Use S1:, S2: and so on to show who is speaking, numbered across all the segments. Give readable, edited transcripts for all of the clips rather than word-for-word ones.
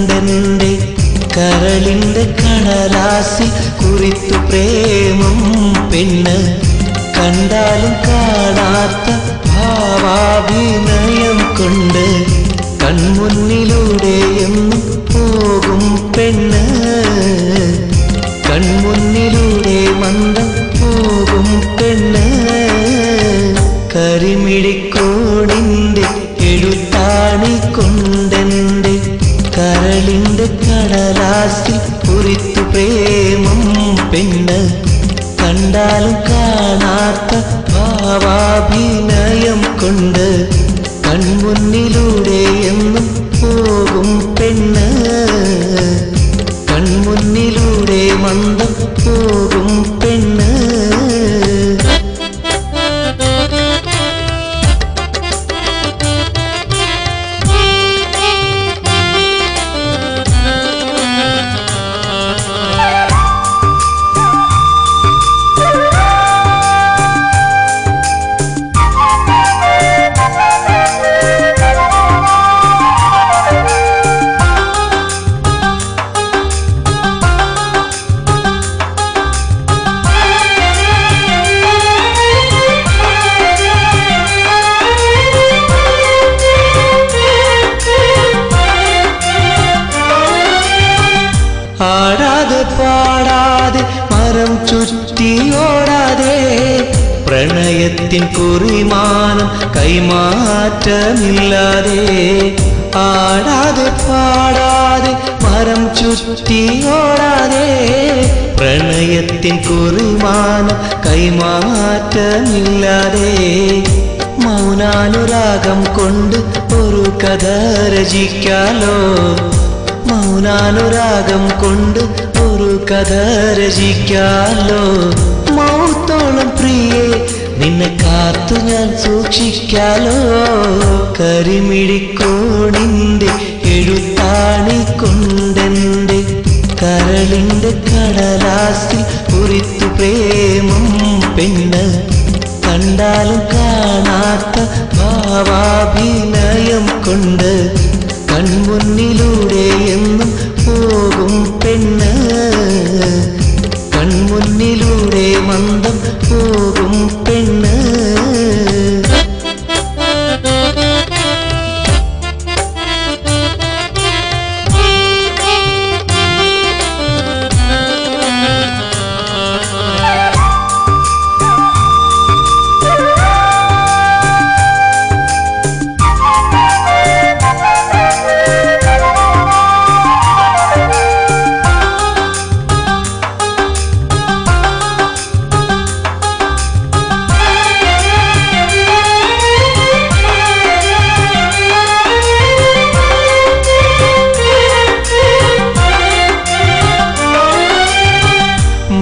S1: കൊണ്ടെന്റെ കരളിന്റെ കടലാസിൽ കുറിത്തു പ്രേമം പെണ്ണ് കണ്ടാലും കാണാത്ത ഭാവാഭിനയം കൊണ്ട് കൺമുന്നിലൂടെ എന്നും പോകും പെണ്ണ് കൺമുന്നിലൂടെ മന്ദം പോകും പെണ്ണ് കരിമിഴിക്കോണിന്റെ എഴുത്താണി കൊണ്ടെന്റെ കരളിന്റെ കടലാസിൽ കുറിത്തു പ്രേമം പെണ്ണ് കണ്ടാലും കാണാത്ത ഭാവാഭിനയം കൊണ്ട് കൺമുന്നിലൂടെ എന്നും പോകും പെണ്ണ് കൺമുന്നിലൂടെ മന്ദം പോകും പെണ്ണ് ആടാതെ പാടാതെ മരം ചുറ്റിയോടാതെ പ്രണയത്തിൻ കുറിമാനം കൈമാറ്റമില്ലാതെ ആടാതെ പാടാതെ മരം ചുറ്റിയോടാതെ പ്രണയത്തിൻ കുറിമാനം കൈമാറ്റമില്ലാതെ മൗനാനുരാഗം കൊണ്ട് ഒരു കഥ രചിക്കാലോ മൗനാനുരാഗം കൊണ്ട് ഒരു കഥ രചിക്കാലോ മൗത്തോളം പ്രിയേ നിന്നെ കാത്തു ഞാൻ സൂക്ഷിക്കാലോ കരിമിഴിക്കോണിന്റെ എഴുത്താണി കൊണ്ടെന്റെ കരളിന്റെ കടലാസിൽ കുറിത്തു പ്രേമം പെണ്ണ് കണ്ടാലും കാണാത്ത ഭാവാഭിനയം കൊണ്ട് കൺമുന്നിലൂടെ എന്നും പോകും പെണ്ണ് കൺമുന്നിലൂടെ മന്ദം പോകും പെണ്ണ്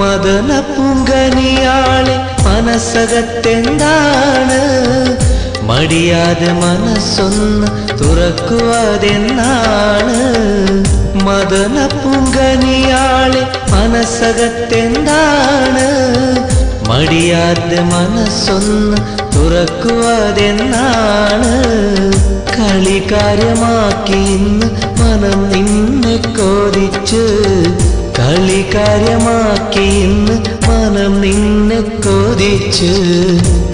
S1: മദന പൂങ്കനിയാളെ മനസ്സകത്തെന്താണ് മടിയാതെ മനസ്സൊന്ന് തുറക്കുവതെന്നാണ് മദന പൂങ്കനിയാളെ മനസ്സകത്തെന്താണ് മടിയാതെ മനസ്സൊന്ന് തുറക്കുവതെന്നാണ് കളികാര്യമാക്കി ഇന്ന് മനം നിന്നെ കോതിച്ച് കളികാര്യമാക്കി ഇന്ന് മനം നിന്നെ കൊതിച്ച്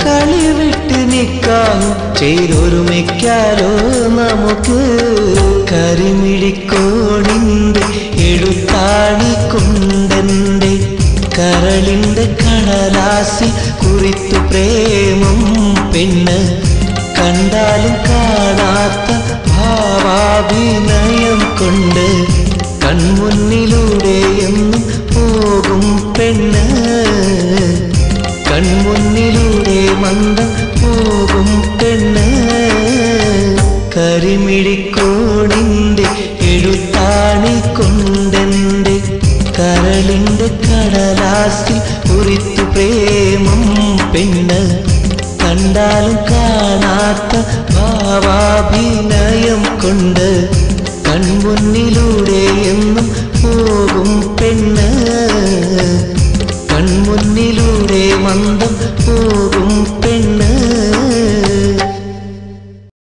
S1: കളി വിട്ട് നിൽക്കാൻ ചെയ്തൊരുമിക്കാലോ നമുക്ക് കരിമിഴിക്കോണിന്റെ എഴുത്താണി കൊണ്ടെന്റെ കരളിന്റെ കടലാസിൽ കുറിത്തു പ്രേമം പെണ്ണ് കണ്ടാലും കാണാത്ത ഭാവാഭിനയം കൊണ്ട് കൺമുന്നിലൂടെ എന്നും പോകും പെണ്ണ് കൺമുന്നിലൂടെ മന്ദം പോകും പെണ്ണ് കരിമിഴിക്കോണിന്റെ എഴുത്താണി കൊണ്ടെന്റെ കരളിന്റെ കടലാസിൽ കുറിത്തു പ്രേമം പെണ്ണ് കണ്ടാലും കാണാത്ത ഭാവാഭിനയം കൊണ്ട് കൺമുന്നിലൂടെ എന്നും പോകും പെണ്ണ് കൺമുന്നിലൂടെ മന്ദം